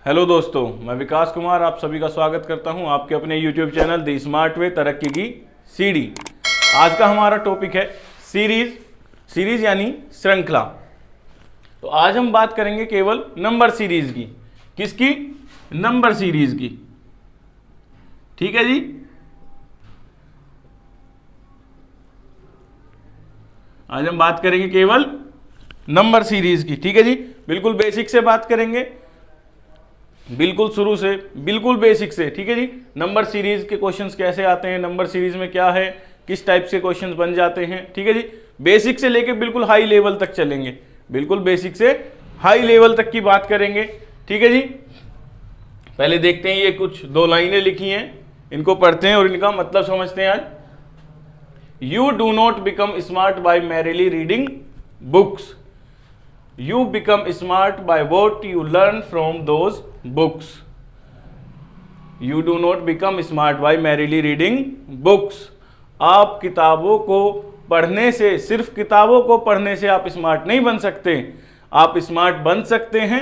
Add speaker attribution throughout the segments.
Speaker 1: Hello दोस्तों, मैं विकास कुमार आप सभी का स्वागत करता हूं आपके अपने YouTube channel the smart way तरक्की की सीढ़ी। आज का हमारा टॉपिक है सीरीज यानी श्रृंखला। तो आज हम बात करेंगे केवल नंबर सीरीज की। किसकी? नंबर सीरीज की। ठीक है जी। आज हम बात करेंगे केवल नंबर सीरीज की। ठीक है जी। बिल्कुल बेसिक से बात करेंगे, बिल्कुल शुरू से, बिल्कुल बेसिक से। ठीक है जी। नंबर सीरीज के क्वेश्चंस कैसे आते हैं, नंबर सीरीज में क्या है, किस टाइप से क्वेश्चंस बन जाते हैं। ठीक है जी। बेसिक से लेके बिल्कुल हाई लेवल तक चलेंगे, बिल्कुल बेसिक से हाई लेवल तक की बात करेंगे। ठीक है जी। पहले देखते हैं, ये कुछ दो लाइनें लिखी हैं, इनको पढ़ते हैं और इनका मतलब समझते हैं। आज you do not become smart bye merrily reading books, You become smart by what you learn from those books. You do not become smart by merely reading books. आप किताबों को पढ़ने से, सिर्फ किताबों को पढ़ने से आप स्मार्ट नहीं बन सकते। आप स्मार्ट बन सकते हैं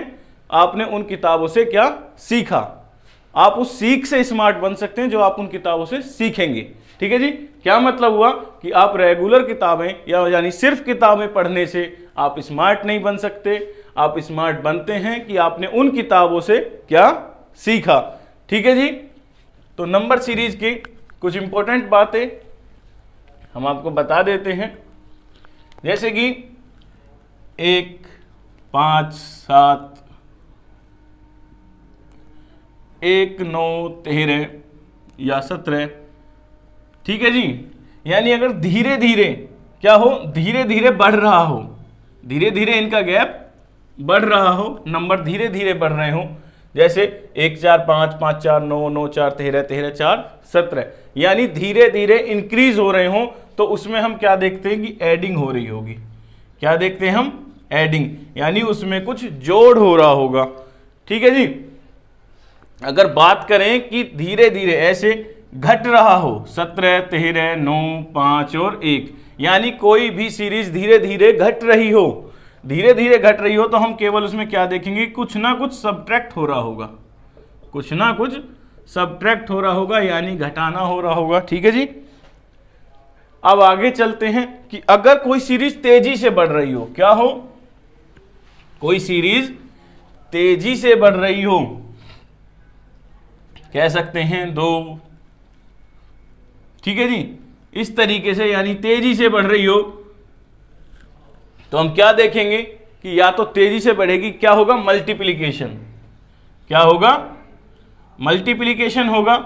Speaker 1: आपने उन किताबों से क्या सीखा। आप उस सीख से स्मार्ट बन सकते हैं जो आप उन किताबों से सीखेंगे। ठीक है जी। क्या मतलब हुआ कि आप रेगुलर किताबें यानी सिर्फ किताबें पढ़ने से आप स्मार्ट नहीं बन सकते। आप स्मार्ट बनते हैं कि आपने उन किताबों से क्या सीखा। ठीक है जी। तो नंबर सीरीज की कुछ इंपॉर्टेंट बातें हम आपको बता देते हैं, जैसे कि 1, 5, 7, 1, 9, 13 या 17। ठीक है जी। यानी अगर धीरे धीरे क्या हो, धीरे धीरे बढ़ रहा हो, धीरे धीरे इनका गैप बढ़ रहा हो, नंबर धीरे धीरे बढ़ रहे हो, जैसे 1, 4, 5, 5, 4, 9, 9, 4, 13, 13, 4, 17, यानी धीरे धीरे इंक्रीज हो रहे हो, तो उसमें हम क्या देखते हैं कि एडिंग हो रही होगी। क्या देखते हैं हम? एडिंग, यानी उसमें कुछ जोड़ हो रहा होगा। ठीक है जी। अगर बात करें कि धीरे धीरे ऐसे घट रहा हो, 17, 13, 9, 5 और 1, यानी कोई भी सीरीज धीरे धीरे घट रही हो, धीरे धीरे घट रही हो, तो हम केवल उसमें क्या देखेंगे, कुछ ना कुछ सब्ट्रैक्ट हो रहा होगा, कुछ ना कुछ सब्ट्रैक्ट हो रहा होगा, यानी घटाना हो रहा होगा। ठीक है जी। अब आगे चलते हैं कि अगर कोई सीरीज तेजी से बढ़ रही हो, क्या हो, कोई सीरीज तेजी से बढ़ रही हो, कह सकते हैं 2। ठीक है जी। इस तरीके से यानी तेजी से बढ़ रही हो, तो हम क्या देखेंगे कि या तो तेजी से बढ़ेगी, क्या होगा, मल्टीप्लिकेशन। क्या होगा? मल्टीप्लिकेशन होगा।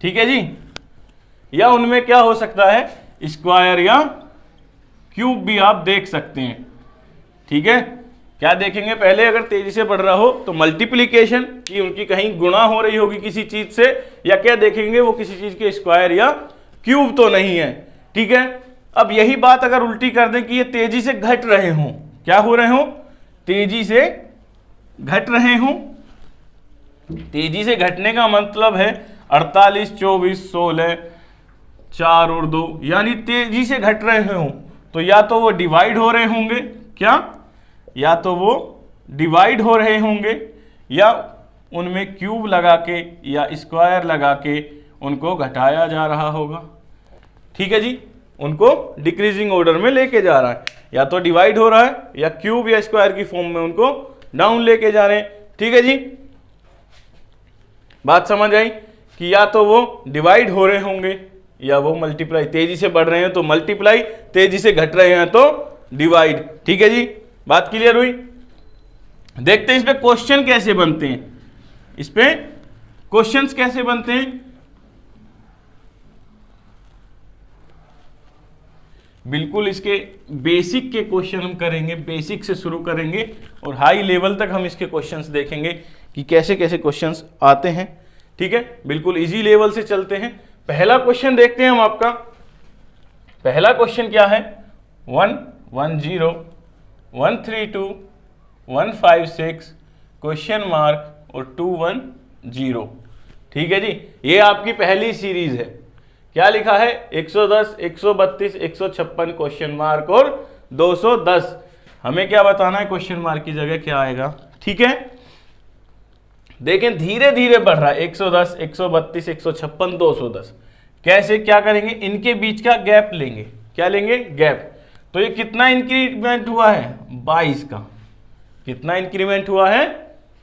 Speaker 1: ठीक है जी। या उनमें क्या हो सकता है, स्क्वायर या क्यूब भी आप देख सकते हैं। ठीक है। क्या देखेंगे, पहले अगर तेजी से बढ़ रहा हो तो मल्टीप्लिकेशन की, उनकी कहीं गुणा हो रही होगी किसी चीज से, या क्या देखेंगे, वो किसी चीज के स्क्वायर या क्यूब तो नहीं है। ठीक है। अब यही बात अगर उल्टी कर दें कि ये तेजी से घट रहे हों, क्या हो रहे हों, तेजी से घट रहे हों। तेजी से घटने का मतलब है 48, 24, 16, 4 और 2, यानी तेजी से घट रहे हों, तो या तो वो डिवाइड हो रहे होंगे, क्या, या तो वो डिवाइड हो रहे होंगे, या उनमें क्यूब लगा के या स्क्वायर लगा के उनको घटाया जा रहा होगा। ठीक है जी। उनको डिक्रीजिंग ऑर्डर में लेके जा रहा है, या तो डिवाइड हो रहा है या क्यूब या स्क्वायर की फॉर्म में उनको डाउन लेके जा रहे हैं। ठीक है जी। बात समझ आई कि या तो वो डिवाइड हो रहे होंगे या वो मल्टीप्लाई, तेजी से बढ़ रहे हैं तो मल्टीप्लाई, तेजी से घट रहे हैं तो डिवाइड। ठीक है जी। बात क्लियर हुई। देखते हैं इस पे क्वेश्चन कैसे बनते हैं, इस पे क्वेश्चंस कैसे बनते हैं। बिल्कुल इसके बेसिक के क्वेश्चन हम करेंगे, बेसिक से शुरू करेंगे और हाई लेवल तक हम इसके क्वेश्चंस देखेंगे कि कैसे कैसे क्वेश्चंस आते हैं। ठीक है। बिल्कुल इजी लेवल से चलते हैं। पहला क्वेश्चन देखते हैं हम आपका। पहला क्वेश्चन क्या है, 1, 1, 0, 1, 3, 2, 1, 5, 6 क्वेश्चन मार्क और 2, 1, 0। ठीक है जी। ये आपकी पहली सीरीज है। क्या लिखा है, 110, 132, 156 क्वेश्चन मार्क और 210। हमें क्या बताना है, क्वेश्चन मार्क की जगह क्या आएगा। ठीक है। देखें धीरे धीरे बढ़ रहा है, 110, 132, 156, 210। कैसे, क्या करेंगे, इनके बीच का गैप लेंगे। क्या लेंगे, गैप। तो ये कितना इंक्रीमेंट हुआ है, 22 का। कितना इंक्रीमेंट हुआ है,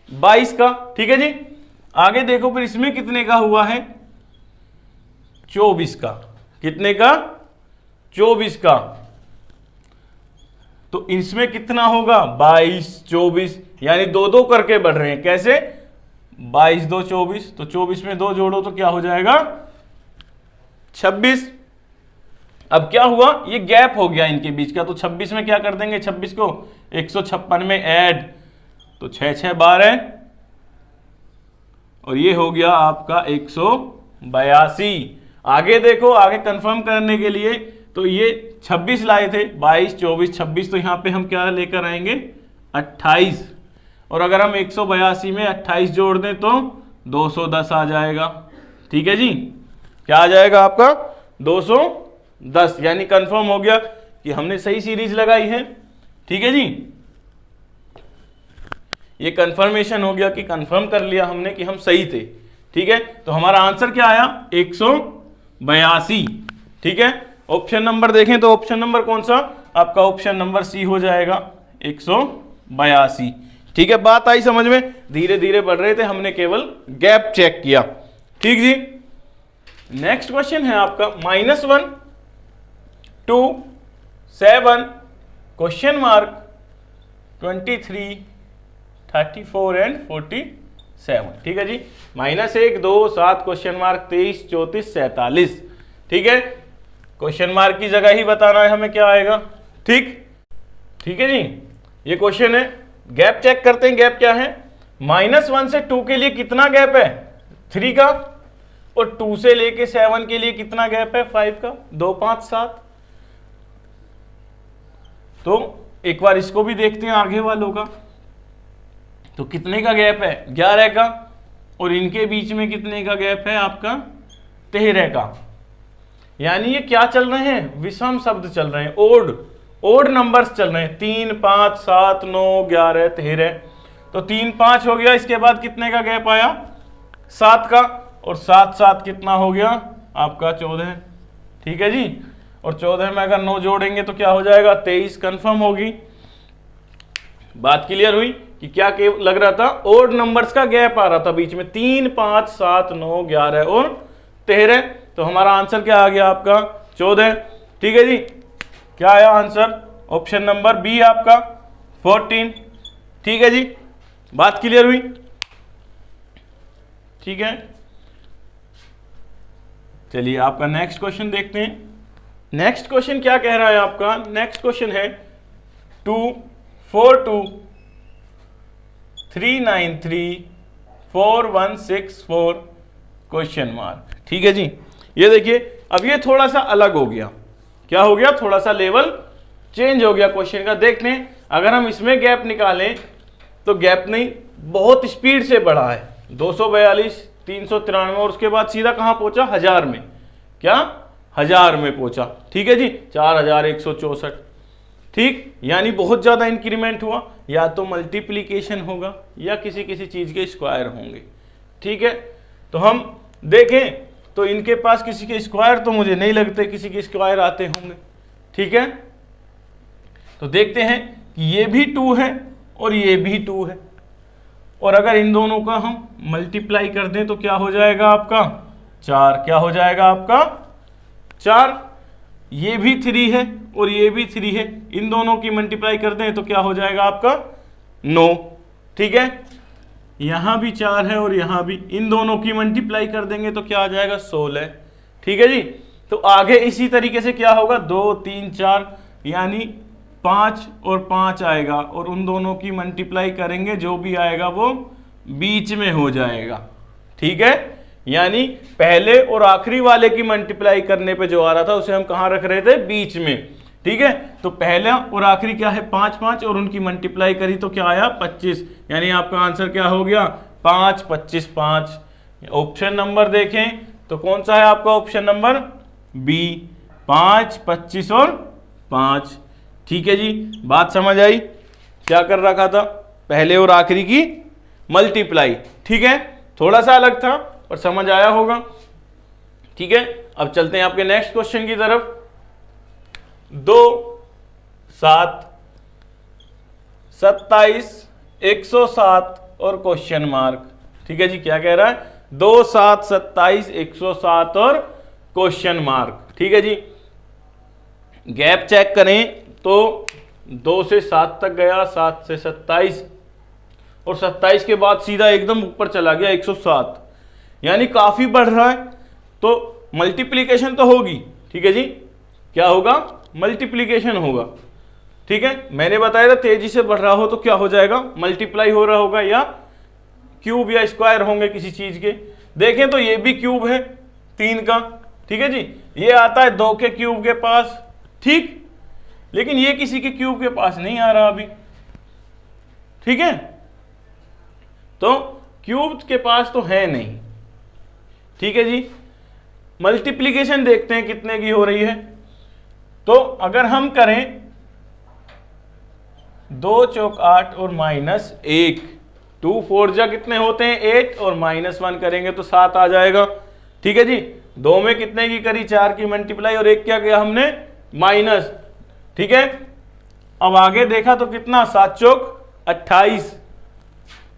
Speaker 1: 22 का। ठीक है जी। आगे देखो फिर इसमें कितने का हुआ है, 24 का। कितने का, 24 का। तो इसमें कितना होगा, 22, 24, यानी दो दो करके बढ़ रहे हैं। कैसे, 22 2 24, तो 24 में 2 जोड़ो तो क्या हो जाएगा, 26। अब क्या हुआ, ये गैप हो गया इनके बीच का, तो 26 में क्या कर देंगे, 26 को 156 में ऐड, तो 6 6 12, और ये हो गया आपका 182। आगे देखो, आगे कंफर्म करने के लिए तो ये 26 लाए थे, 22 24 26, तो यहां पे हम क्या लेकर आएंगे, 28। और अगर हम 182 में 28 जोड़ दें तो 210 आ जाएगा। ठीक है जी, क्या आ जाएगा आपका, 210। यानी कंफर्म हो गया कि हमने सही सीरीज लगाई है। ठीक है जी, ये कंफर्मेशन हो गया कि कंफर्म कर लिया हमने कि हम सही थे। ठीक है, तो हमारा आंसर क्या आया, 182। ठीक है, ऑप्शन नंबर देखें तो ऑप्शन नंबर कौन सा, आपका ऑप्शन नंबर सी हो जाएगा, 182। ठीक है, बात आई समझ में। धीरे धीरे बढ़ रहे थे, हमने केवल गैप चेक किया। ठीक जी। नेक्स्ट क्वेश्चन है आपका -1 2 7 क्वेश्चन मार्क 23 34 एंड 47। ठीक है जी, -1 2 7 क्वेश्चन मार्क 23 34 47। ठीक है, क्वेश्चन मार्क की जगह ही बताना है हमें क्या आएगा। ठीक है जी, ये क्वेश्चन है। गैप चेक करते हैं, गैप क्या है, -1 से 2 के लिए कितना गैप है, 3 का, और 2 से लेके 7 के लिए कितना गैप है, 5 का, 2 5 7। तो एक बार इसको भी देखते हैं आगे वालों का, तो कितने का गैप है, 11 का, और इनके बीच में कितने का गैप है आपका, 13 का। यानी ये क्या चल रहे हैं, विषम शब्द चल रहे हैं, ओड नंबर्स चल रहे हैं, 3 5 7 9 11 13। तो 3 5 हो गया, इसके बाद कितने का गैप आया, 7 का, और 7 7 कितना हो गया आपका, 14। ठीक है जी, और 14 में अगर 9 जोड़ेंगे तो क्या हो जाएगा, 23। कंफर्म होगी। बात क्लियर हुई कि क्या लग रहा था, ओड नंबर्स का गैप आ रहा था बीच में, 3 5 7 9 11 और 13। तो हमारा आंसर क्या आ गया आपका, 14। ठीक है जी, क्या आया आंसर, ऑप्शन नंबर बी आपका 14। ठीक है जी, बात क्लियर हुई। ठीक है, चलिए आपका नेक्स्ट क्वेश्चन देखते हैं। नेक्स्ट क्वेश्चन क्या कह रहा है आपका, नेक्स्ट क्वेश्चन है 242 393 4164 क्वेश्चन मार्क। ठीक है जी, ये देखिए अब ये थोड़ा सा अलग हो गया। क्या हो गया, थोड़ा सा लेवल चेंज हो गया क्वेश्चन का। देखते हैं, अगर हम इसमें गैप निकालें तो गैप नहीं, बहुत स्पीड से बढ़ा है, 242 393, और उसके बाद सीधा कहां पहुंचा, 1000 में। क्या, 1000 में पहुंचा। ठीक है जी, 4164। ठीक, यानी बहुत ज्यादा इंक्रीमेंट हुआ, या तो मल्टीप्लीकेशन होगा या किसी किसी चीज के स्क्वायर होंगे। ठीक है, तो हम देखें तो इनके पास किसी के स्क्वायर तो मुझे नहीं लगते किसी के स्क्वायर आते होंगे। ठीक है, तो देखते हैं कि ये भी 2 है और ये भी 2 है, और अगर इन दोनों का हम मल्टीप्लाई कर दें तो क्या हो जाएगा आपका, 4। क्या हो जाएगा आपका, 4। ये भी 3 है और ये भी 3 है, इन दोनों की मल्टीप्लाई कर दें तो क्या हो जाएगा आपका, 9। ठीक है, यहां भी 4 है और यहां भी, इन दोनों की मल्टीप्लाई कर देंगे तो क्या आ जाएगा, 16। ठीक है जी, तो आगे इसी तरीके से क्या होगा, 2 3 4, यानी 5 और 5 आएगा, और उन दोनों की मल्टीप्लाई करेंगे, जो भी आएगा वो बीच में हो जाएगा। ठीक है, यानी पहले और आखिरी वाले की मल्टीप्लाई करने पे जो आ रहा था उसे हम कहां रख रहे थे, बीच में। ठीक है, तो पहला और आखिरी क्या है, 5 5, और उनकी मल्टीप्लाई करी तो क्या आया, 25। यानी आपका आंसर क्या हो गया, 5 25 5। ऑप्शन नंबर देखें तो कौन सा है आपका ऑप्शन नंबर बी, 5 25 और 5। ठीक है जी, बात समझ आई, क्या कर रखा था, पहले और आखिरी की मल्टीप्लाई। ठीक है, थोड़ा सा अलग था और समझ आया होगा। ठीक है, अब चलते हैं आपके नेक्स्ट क्वेश्चन की तरफ। 2, 7, 27, 107 और क्वेश्चन मार्क। ठीक है जी, क्या कह रहा है? 2, 7, 27, 107 और क्वेश्चन मार्क। ठीक है जी, गैप चेक करें तो 2 से 7 तक गया, 7 से 27 और 27 के बाद सीधा एकदम ऊपर चला गया 107, यानी काफी बढ़ रहा है, तो मल्टीप्लीकेशन तो होगी। ठीक है जी, क्या होगा? मल्टीप्लीकेशन होगा। ठीक है, मैंने बताया था तेजी से बढ़ रहा हो तो क्या हो जाएगा? मल्टीप्लाई हो रहा होगा, या क्यूब या स्क्वायर होंगे किसी चीज के। देखें तो ये भी क्यूब है 3 का। ठीक है जी, ये आता है 2 के क्यूब के पास। ठीक, लेकिन ये किसी के क्यूब के पास नहीं आ रहा अभी। ठीक है, तो क्यूब के पास तो है नहीं। ठीक है जी, मल्टीप्लीकेशन देखते हैं कितने की हो रही है। तो अगर हम करें 2 चौक 8 और -1, 2 4 जा कितने होते हैं? 8 और -1 करेंगे तो 7 आ जाएगा। ठीक है जी, 2 में कितने की करी? 4 की मल्टीप्लाई और 1 क्या किया हमने? माइनस। ठीक है, अब आगे देखा तो कितना? 7 चौक 28,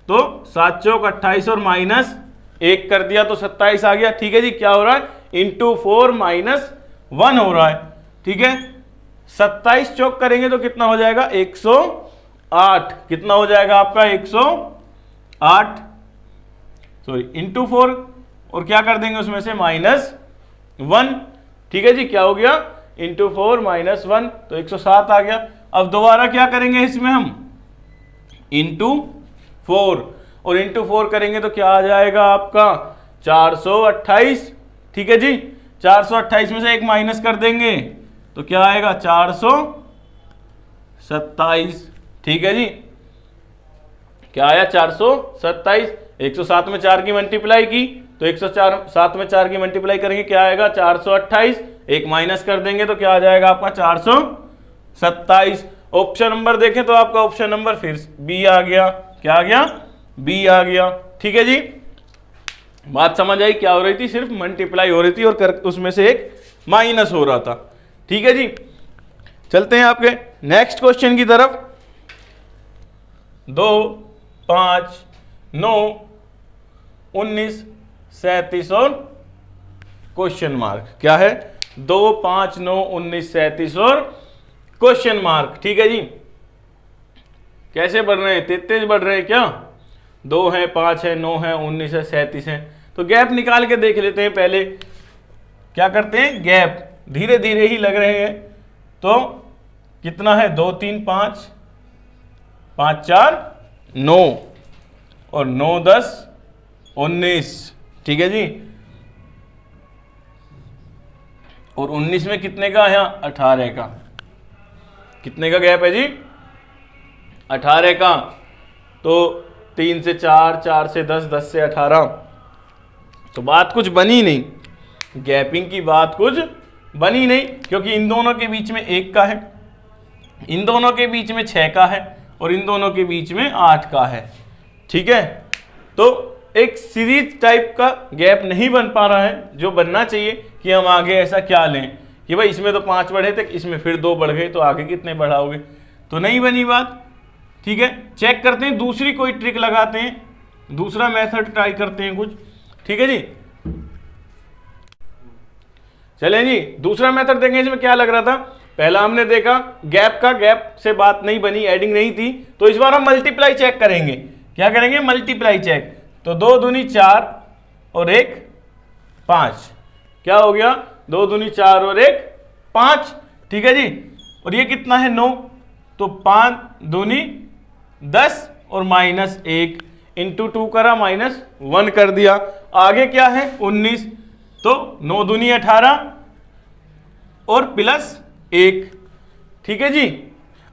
Speaker 1: तो 7 चौक 28 और -1 कर दिया तो 27 आ गया। ठीक है जी, क्या हो रहा है? इंटू 4 -1 हो रहा है। ठीक है, 27 चौक करेंगे तो कितना हो जाएगा? 108। कितना हो जाएगा आपका? 108, सॉरी इंटू 4, और क्या कर देंगे उसमें से? -1। ठीक है जी, क्या हो गया? इंटू 4 -1, तो 107 आ गया। अब दोबारा क्या करेंगे इसमें हम? इंटू 4, और इंटू 4 करेंगे तो क्या आ जाएगा आपका? 428। ठीक है जी, 428 में से एक माइनस कर देंगे तो क्या आएगा? 427। ठीक है जी, क्या आया? 427। 107 में 4 की मल्टीप्लाई की तो 107 में 4 की मल्टीप्लाई करेंगे, क्या आएगा? 428। एक माइनस कर देंगे तो क्या आ जाएगा आपका? 427। ऑप्शन नंबर देखें तो आपका ऑप्शन नंबर फिर बी आ गया। क्या आ गया? बी आ गया। ठीक है जी, बात समझ आई? क्या हो रही थी? सिर्फ मल्टीप्लाई हो रही थी और उसमें से एक माइनस हो रहा था। ठीक है जी, चलते हैं आपके नेक्स्ट क्वेश्चन की तरफ। 2, 5, 9, 19, 37 और क्वेश्चन मार्क। क्या है? 2, 5, 9, 19, 37 और क्वेश्चन मार्क। ठीक है जी, कैसे बढ़ रहे हैं? तेज बढ़ रहे हैं क्या? 2 है, 5 है, 9 है, 19 है, 37 है। तो गैप निकाल के देख लेते हैं। पहले क्या करते हैं? गैप धीरे धीरे ही लग रहे हैं। तो कितना है? 2, 3, 5, 5, 4, 9 और 9, 10, 19। ठीक है जी, और 19 में कितने का है? 18 का। कितने का गैप है जी? 18 का। तो 3 से 4, 4 से 10, 10 से 18, तो बात कुछ बनी नहीं। गैपिंग की बात कुछ बनी नहीं, क्योंकि इन दोनों के बीच में 1 का है, इन दोनों के बीच में 6 का है और इन दोनों के बीच में 8 का है। ठीक है, तो एक सीरीज टाइप का गैप नहीं बन पा रहा है जो बनना चाहिए कि हम आगे ऐसा क्या लें कि भाई इसमें तो 5 बढ़े थे, इसमें फिर 2 बढ़ गए, तो आगे कितने बढ़ाओगे? तो नहीं बनी बात। ठीक है, चेक करते हैं, दूसरी कोई ट्रिक लगाते हैं, दूसरा मेथड ट्राई करते हैं कुछ। ठीक है जी, चलें जी, दूसरा मेथड देखें। इसमें क्या लग रहा था? पहला हमने देखा गैप का, गैप से बात नहीं बनी, एडिंग नहीं थी। तो इस बार हम मल्टीप्लाई चेक करेंगे। क्या करेंगे? Multiply check. तो 2 दूनी 4 और 1 5। क्या हो गया? 2 दूनी 4 और 1 5। ठीक है जी, और ये कितना है? 9। तो 5 दूनी 10 और -1 इंटू 2 करा, -1 कर दिया। आगे क्या है? 19। तो 9 दूनी 18 और +1। ठीक है जी,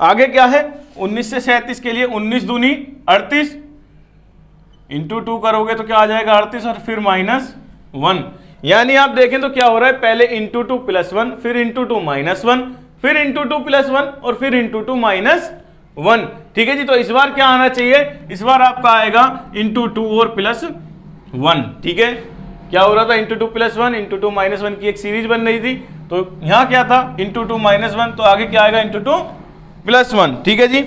Speaker 1: आगे क्या है? 19 से 37 के लिए 19 दूनी 38 इंटू 2 करोगे तो क्या आ जाएगा? 38 और फिर -1। यानी आप देखें तो क्या हो रहा है? पहले इंटू 2 +1, फिर इंटू 2 -1, फिर इंटू 2 +1 और फिर इंटू 2 -1। 1। ठीक है जी, तो इस बार क्या आना चाहिए, इस बार आपका आएगा इंटू 2 और प्लस 1। ठीक है, क्या हो रहा था, इंटू 2 प्लस 1 इंटू 2 माइनस 1 की एक सीरीज बन रही थी, तो यहां क्या था इंटू 2 माइनस 1, तो आगे क्या आएगा इंटू 2 प्लस 1। ठीक है जी,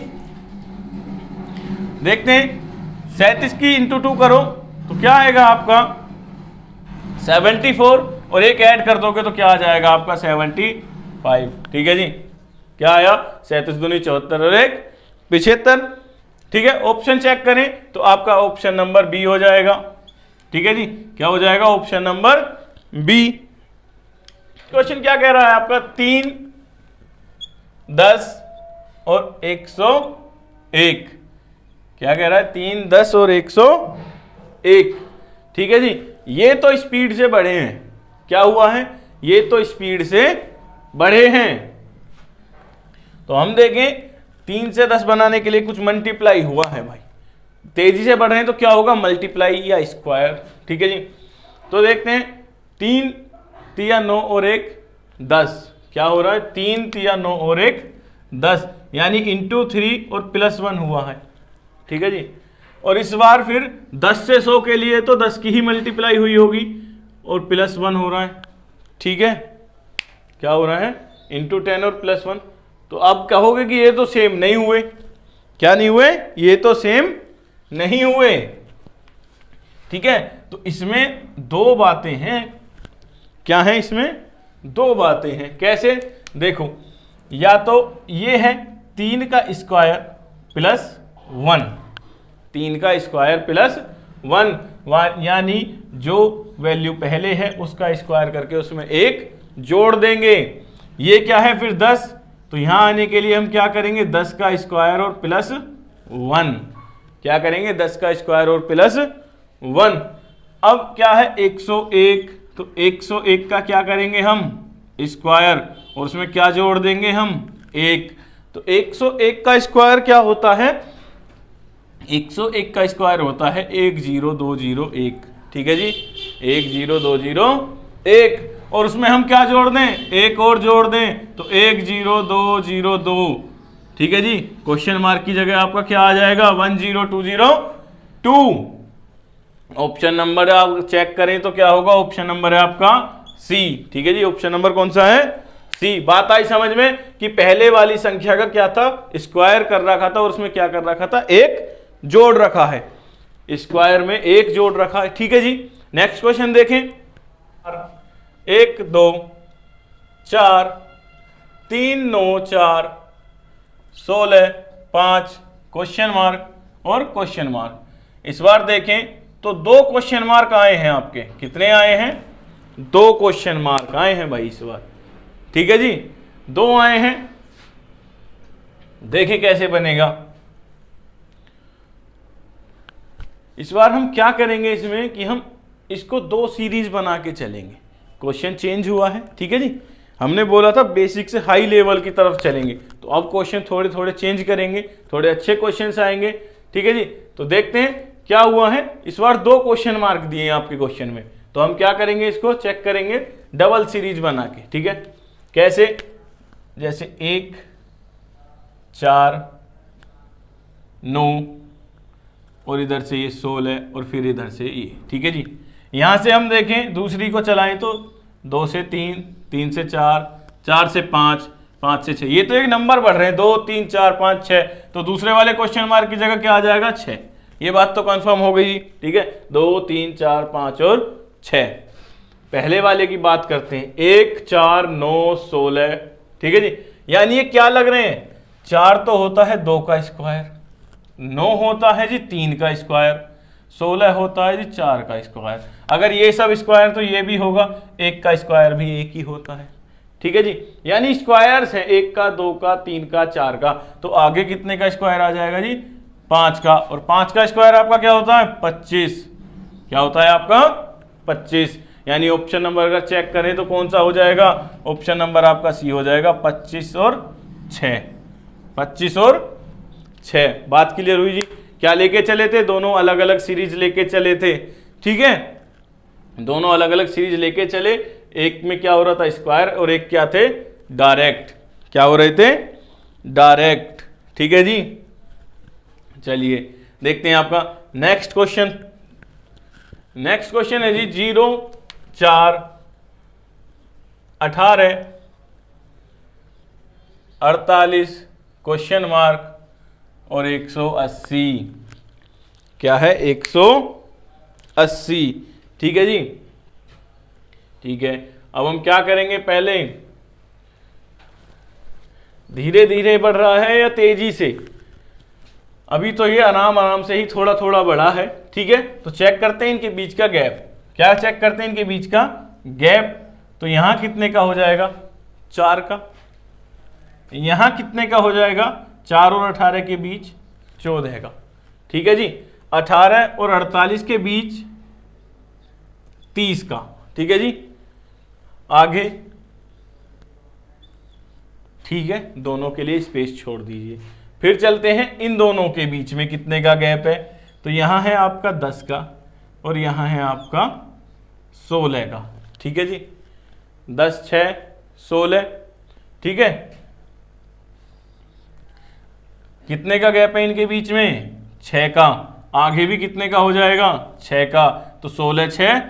Speaker 1: देखते हैं 37 की इंटू 2 करो तो क्या आएगा आपका 74, और एक ऐड कर दोगे तो क्या आ जाएगा आपका 75। ठीक है जी, क्या आया 37 दूनी 74 और 1 75। ठीक है, ऑप्शन चेक करें तो आपका ऑप्शन नंबर बी हो जाएगा। ठीक है जी, क्या हो जाएगा ऑप्शन नंबर बी। क्वेश्चन क्या कह रहा है आपका 3, 10 और 101। क्या कह रहा है 3, 10 और 101। ठीक है जी, ये तो स्पीड से बढ़े हैं, क्या हुआ है, ये तो स्पीड से बढ़े हैं। तो हम देखें 3 से 10 बनाने के लिए कुछ मल्टीप्लाई हुआ है भाई, तेजी से बढ़ रहे हैं तो क्या होगा मल्टीप्लाई या स्क्वायर। ठीक है जी, तो देखते हैं 3 तिया 9 और 1 10, क्या हो रहा है 3 तिया 9 और 1 10, यानी इंटू 3 और प्लस 1 हुआ है। ठीक है जी, और इस बार फिर 10 से 100 के लिए तो 10 की ही मल्टीप्लाई हुई होगी और प्लस 1 हो रहा है। ठीक है, क्या हो रहा है इंटू 10 और प्लस 1। तो अब कहोगे कि ये तो सेम नहीं हुए, क्या नहीं हुए, ये तो सेम नहीं हुए। ठीक है, तो इसमें दो बातें हैं, क्या है इसमें दो बातें हैं, कैसे देखो, या तो ये है 3 का स्क्वायर प्लस 1, 3 का स्क्वायर प्लस 1, यानी जो वैल्यू पहले है उसका स्क्वायर करके उसमें 1 जोड़ देंगे। ये क्या है फिर 10, तो यहां आने के लिए हम क्या करेंगे 10 का स्क्वायर और प्लस 1, क्या करेंगे 10 का स्क्वायर और प्लस 1। अब क्या है 101, तो 101 का क्या करेंगे हम स्क्वायर और उसमें क्या जोड़ देंगे हम 1। तो 101 का स्क्वायर क्या होता है, 101 का स्क्वायर होता है 10201। ठीक है जी, 10201, और उसमें हम क्या जोड़ दें, एक और जोड़ दें तो 10202। ठीक है जी, क्वेश्चन मार्क की जगह आपका क्या आ जाएगा 10202। ऑप्शन नंबर आप चेक करें तो क्या होगा, ऑप्शन नंबर है आपका सी। ठीक है जी, ऑप्शन नंबर कौन सा है, सी। बात आई समझ में कि पहले वाली संख्या का क्या था, स्क्वायर कर रखा था और उसमें क्या कर रखा था, एक जोड़ रखा है, स्क्वायर में एक जोड़ रखा है। ठीक है जी, नेक्स्ट क्वेश्चन देखें, 1 2 4 3 9 4 16 5 क्वेश्चन मार्क और क्वेश्चन मार्क। इस बार देखें तो 2 क्वेश्चन मार्क आए हैं आपके, कितने आए हैं 2 क्वेश्चन मार्क आए हैं भाई इस बार। ठीक है जी, 2 आए हैं, देखें कैसे बनेगा। इस बार हम क्या करेंगे इसमें कि हम इसको 2 सीरीज बना के चलेंगे, क्वेश्चन चेंज हुआ है। ठीक है जी, हमने बोला था बेसिक से हाई लेवल की तरफ चलेंगे, तो अब क्वेश्चन थोड़े थोड़े चेंज करेंगे, थोड़े अच्छे क्वेश्चंस आएंगे। ठीक है जी, तो देखते हैं क्या हुआ है। इस बार 2 क्वेश्चन मार्क दिए हैं आपके क्वेश्चन में, तो हम क्या करेंगे इसको चेक करेंगे डबल सीरीज बना के। ठीक है, कैसे, जैसे 1 4 9 और इधर से ये 16 और फिर इधर से ये। ठीक है जी, यहां से हम देखें दूसरी को चलाएं तो 2 से 3, 3 से 4, 4 से 5, 5 से 6, ये तो एक नंबर बढ़ रहे हैं 2 3 4 5 6, तो दूसरे वाले क्वेश्चन मार्क की जगह क्या आ जाएगा 6। ये बात तो कंफर्म हो गई। ठीक है, 2 3 4 5 और 6। पहले वाले की बात करते हैं, 1 4 9 16। ठीक है जी, यानी ये क्या लग रहे हैं, 4 तो होता है 2 का स्क्वायर, 9 होता है जी 3 का स्क्वायर, 16 होता है जी 4 का स्क्वायर। अगर ये सब स्क्वायर तो ये भी होगा, 1 का स्क्वायर भी 1 ही होता है। ठीक है जी, यानी स्क्वायर्स है 1 का 2 का 3 का 4 का, तो आगे कितने का स्क्वायर आ जाएगा जी 5 का, और 5 का स्क्वायर आपका क्या होता है 25। क्या होता है आपका 25, यानी ऑप्शन नंबर अगर चेक करें तो कौन सा हो जाएगा, ऑप्शन नंबर आपका सी हो जाएगा 25 और 6। 25 और 6, बात क्लियर हुई जी। क्या लेके चले थे, दोनों अलग अलग सीरीज लेके चले थे। ठीक है, दोनों अलग अलग सीरीज लेके चले, एक में क्या हो रहा था स्क्वायर और एक क्या थे डायरेक्ट, क्या हो रहे थे डायरेक्ट। ठीक है जी। चलिए देखते हैं आपका नेक्स्ट क्वेश्चन। नेक्स्ट क्वेश्चन है जी 0, 4, 18, 48 क्वेश्चन मार्क और 180। क्या है? 180। ठीक है जी। ठीक है, अब हम क्या करेंगे, पहले धीरे धीरे बढ़ रहा है या तेजी से? अभी तो ये आराम आराम से ही थोड़ा थोड़ा बढ़ा है। ठीक है, तो चेक करते हैं इनके बीच का गैप। क्या चेक करते हैं? इनके बीच का गैप। तो यहां कितने का हो जाएगा? 4 का। यहां कितने का हो जाएगा? 4 और 18 के बीच 14 का। ठीक है जी। 18 और 48 के बीच 30 का। ठीक है जी। आगे ठीक है, दोनों के लिए स्पेस छोड़ दीजिए। फिर चलते हैं इन दोनों के बीच में कितने का गैप है। तो यहां है आपका 10 का और यहां है आपका 16 का। ठीक है जी। 10, 6, 16। ठीक है, कितने का गैप है इनके बीच में? 6 का। आगे भी कितने का हो जाएगा? 6 का। तो 16, 6,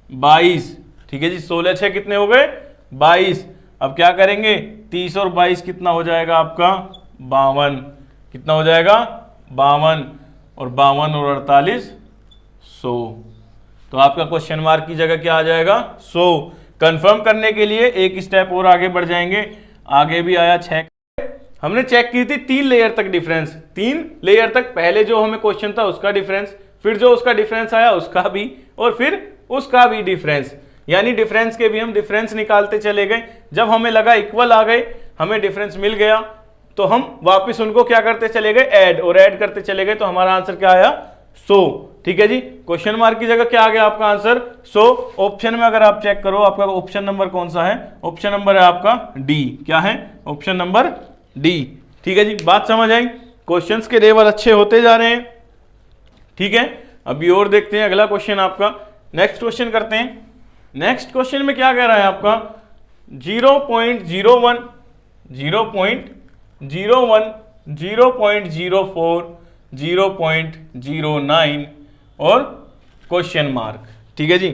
Speaker 1: 22। ठीक है जी। 16, 6 कितने हो गए? 22। अब क्या करेंगे? 30 और 22 कितना हो जाएगा आपका? 52। कितना हो जाएगा? 52। और 52 और 48 100। तो आपका क्वेश्चन मार्क की जगह क्या आ जाएगा? 100। कंफर्म करने के लिए एक स्टेप और आगे बढ़ जाएंगे। आगे भी आया 6। हमने चेक की थी 3 लेयर तक डिफरेंस। 3 लेयर तक पहले जो हमें क्वेश्चन था उसका डिफरेंस, फिर जो उसका डिफरेंस आया उसका भी, और फिर उसका भी डिफरेंस। यानी डिफरेंस के भी हम डिफरेंस निकालते चले गए। जब हमें लगा इक्वल आ गए, हमें डिफरेंस मिल गया, तो हम वापस उनको क्या करते चले गए? ऐड, और ऐड करते चले गए। तो हमारा आंसर क्या आया? 100। ठीक है जी। क्वेश्चन मार्क की जगह क्या आ गया आपका आंसर? 100। ऑप्शन में अगर आप चेक करो, आपका ऑप्शन नंबर कौन सा है? ऑप्शन नंबर है आपका डी। क्या है? Option number D. ठीक है जी। बात समझ आई? क्वेश्चंस के लेवल अच्छे होते जा रहे हैं। ठीक है, अभी और देखते हैं अगला क्वेश्चन आपका। नेक्स्ट क्वेश्चन करते हैं। नेक्स्ट क्वेश्चन में क्या कह रहा है आपका? 0.01, 0.01, 0.04, 0.09 और क्वेश्चन मार्क। ठीक है जी।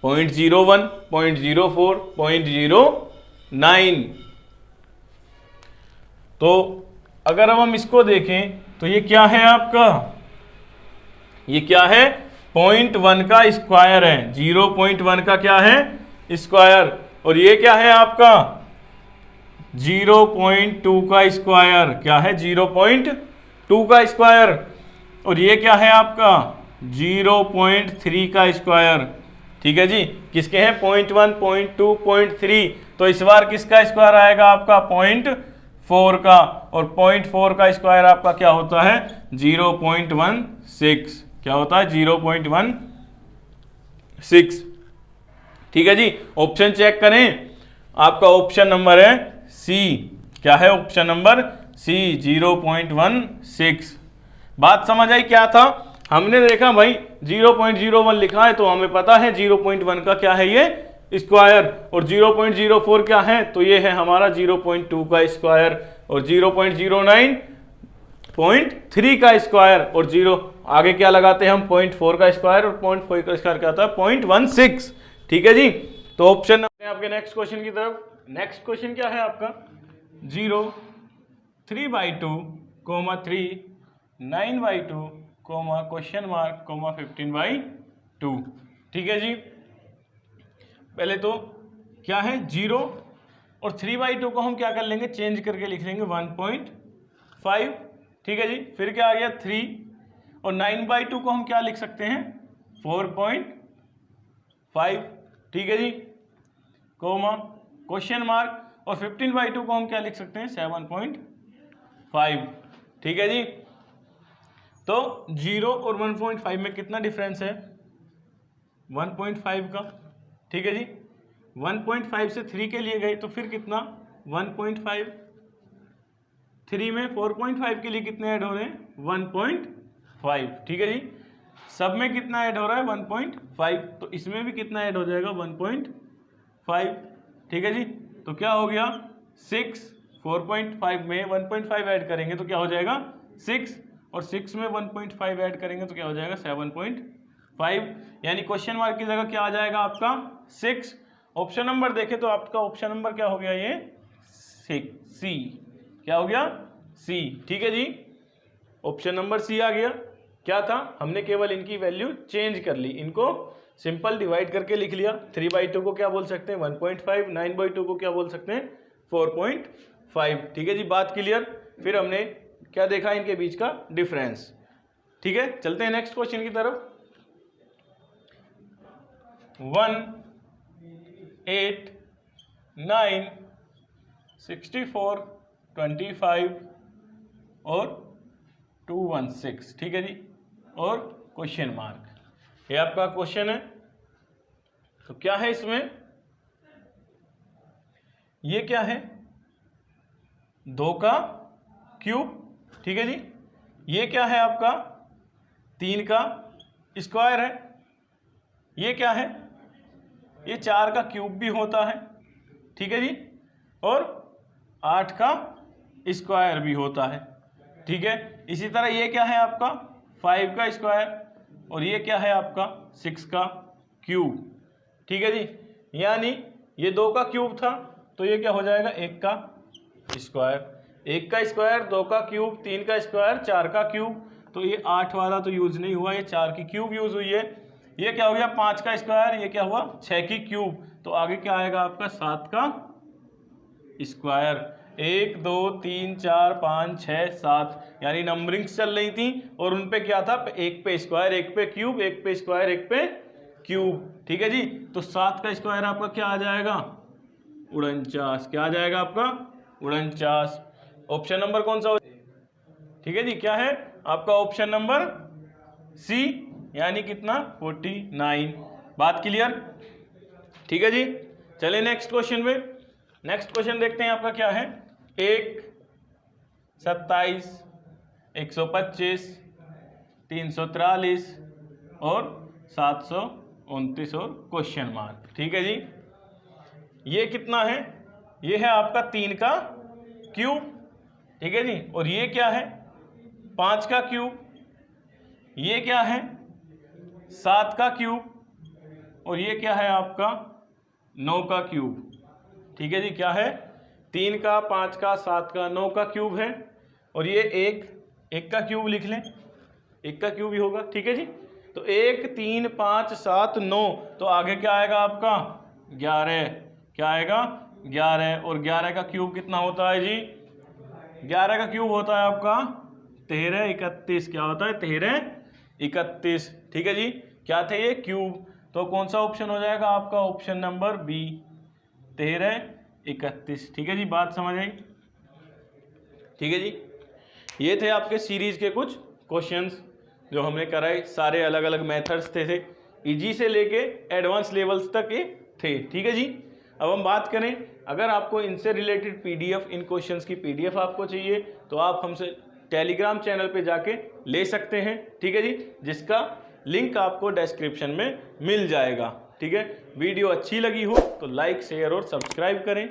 Speaker 1: 0.01, 0.04, 0.09। तो अगर अब हम इसको देखें तो ये क्या है आपका? ये क्या है? 0.1 का स्क्वायर है। 0.1 का क्या है? स्क्वायर। और ये क्या है आपका? 0.2 का स्क्वायर। क्या है? 0.2 का स्क्वायर। और ये क्या है आपका? 0.3 का स्क्वायर। ठीक है जी। किसके हैं? 0.1, 0.2, 0.3। तो इस बार किसका स्क्वायर आएगा आपका? 0.4 का। और 0.4 का स्क्वायर आपका क्या होता है? 0.16। क्या होता है? 0.16। ठीक है जी। ऑप्शन चेक करें। आपका ऑप्शन नंबर है सी। क्या है? Option number C, 0.16। बात समझ आई? क्या था? हमने देखा भाई 0.01 लिखा है तो हमें पता है 0.1 का क्या है? ये स्क्वायर। और 0.04 क्या है? तो ये है हमारा 0.2 का स्क्वायर। और 0.09 0.3 का स्क्वायर। और 0 आगे क्या लगाते हैं हम? 0.4 का स्क्वायर। और 0.4 का स्क्वायर क्या होता है? 0.16। ठीक है जी। तो ऑप्शन नंबर आपके नेक्स्ट क्वेश्चन की तरफ। नेक्स्ट क्वेश्चन क्या है आपका? 0, 3/2, 3, 9/2, क्वेश्चन मार्क, 15/2। ठीक है जी। पहले तो क्या है? 0 और 3/2 को हम क्या कर लेंगे? चेंज करके लिख लेंगे 1.5। ठीक है जी। फिर क्या आ गया? 3। और 9/2 को हम क्या लिख सकते हैं? 4.5। ठीक है जी। Coma, question mark. और 15/2 को हम क्या लिख सकते हैं? 7.5। ठीक है जी। तो 0 और 1.5 में कितना डिफरेंस है? 1.5 का। ठीक है जी। 1.5 से 3 के लिए गए तो फिर कितना? 1.5। 3 में 4.5 के लिए कितने ऐड हो रहे हैं? 1.5। ठीक है जी। सब में कितना ऐड हो रहा है? 1.5। तो इसमें भी कितना ऐड हो जाएगा? 1.5। ठीक है जी। तो क्या हो गया? 6, 4.5 में 1.5 ऐड करेंगे तो क्या हो जाएगा 6, और 6 में 1.5 ऐड करेंगे तो क्या हो जाएगा 7.5, यानी क्वेश्चन मार्क की जगह क्या आ जाएगा आपका 6। ऑप्शन नंबर देखें तो आपका ऑप्शन नंबर क्या हो गया, ये सी, क्या हो गया सी। ठीक है जी, ऑप्शन नंबर सी आ गया। क्या था, हमने केवल इनकी वैल्यू चेंज कर ली, इनको सिंपल डिवाइड करके लिख लिया। 3/2 को क्या बोल सकते हैं 1.5, 9/2 को क्या बोल सकते हैं 4.5। ठीक है जी, बात क्लियर। फिर हमने क्या देखा, इनके बीच का डिफरेंस। ठीक है, चलते हैं नेक्स्ट क्वेश्चन की तरफ। 1, 8, 9, 64, 25 और 216। ठीक है जी, और क्वेश्चन मार्क, ये आपका क्वेश्चन है। तो क्या है इसमें, ये क्या है 2 का क्यूब। ठीक है जी, ये क्या है आपका 3 का स्क्वायर है। ये क्या है, ये 4 का क्यूब भी होता है। ठीक है जी, और 8 का स्क्वायर भी होता है। ठीक है, इसी तरह ये क्या है आपका 5 का स्क्वायर, और ये क्या है आपका 6 का क्यूब। ठीक है जी, यानी ये 2 का क्यूब था तो ये क्या हो जाएगा 1 का स्क्वायर, 1 का स्क्वायर, 2 का क्यूब, 3 का स्क्वायर, 4 का क्यूब। तो ये 8 वाला तो यूज नहीं हुआ, ये 4 की क्यूब यूज हुई है। ये क्या हो गया 5 का स्क्वायर, ये क्या हुआ 6 की क्यूब। तो आगे क्या आएगा आपका 7 का स्क्वायर। 1 2 3 4 5 6 7, यानी नंबरिंग्स चल रही थी और उन पे क्या था, एक पे स्क्वायर, एक पे क्यूब, एक पे स्क्वायर, एक पे क्यूब। ठीक है जी, तो 7 का स्क्वायर आपका क्या आ जाएगा 49। क्या आ जाएगा आपका 49। ऑप्शन नंबर कौन सा हो, ठीक है जी, क्या है आपका ऑप्शन नंबर सी, यानी कितना 49। बात क्लियर। ठीक है जी, चलिए नेक्स्ट क्वेश्चन में। नेक्स्ट क्वेश्चन देखते हैं आपका क्या है। 1, 27, 125, 343 और 729 और क्वेश्चन मार्क। ठीक है जी, ये कितना है, ये है आपका 3 का क्यूब। ठीक है जी, और ये क्या है 5 का क्यूब, ये क्या है 7 का क्यूब, और ये क्या है आपका 9 का क्यूब। ठीक है जी, क्या है 3 का 5 का 7 का 9 का क्यूब है, और ये एक का क्यूब लिख लें, 1 का क्यूब ही होगा। ठीक है जी, तो 1 3 5 7 9, तो आगे क्या आएगा आपका 11। क्या आएगा 11, और 11 का क्यूब कितना होता है जी, 11 का क्यूब होता है आपका 13 31। क्या होता है 13 31। ठीक है जी, क्या थे ये क्यूब, तो कौन सा ऑप्शन हो जाएगा आपका ऑप्शन नंबर बी 13 31। ठीक है जी, बात समझ आई। ठीक है जी, ये थे आपके सीरीज के कुछ क्वेश्चंस जो हमने कराए, सारे अलग अलग मेथड्स थे इजी से लेके एडवांस लेवल्स तक ये थे। ठीक है जी, अब हम बात करें, अगर आपको इनसे रिलेटेड पीडीएफ, इन क्वेश्चंस की पीडीएफ आपको चाहिए तो आप हमसे टेलीग्राम चैनल पे जाके ले सकते हैं। ठीक है जी, जिसका लिंक आपको डिस्क्रिप्शन में मिल जाएगा। ठीक है, वीडियो अच्छी लगी हो तो लाइक शेयर और सब्सक्राइब करें।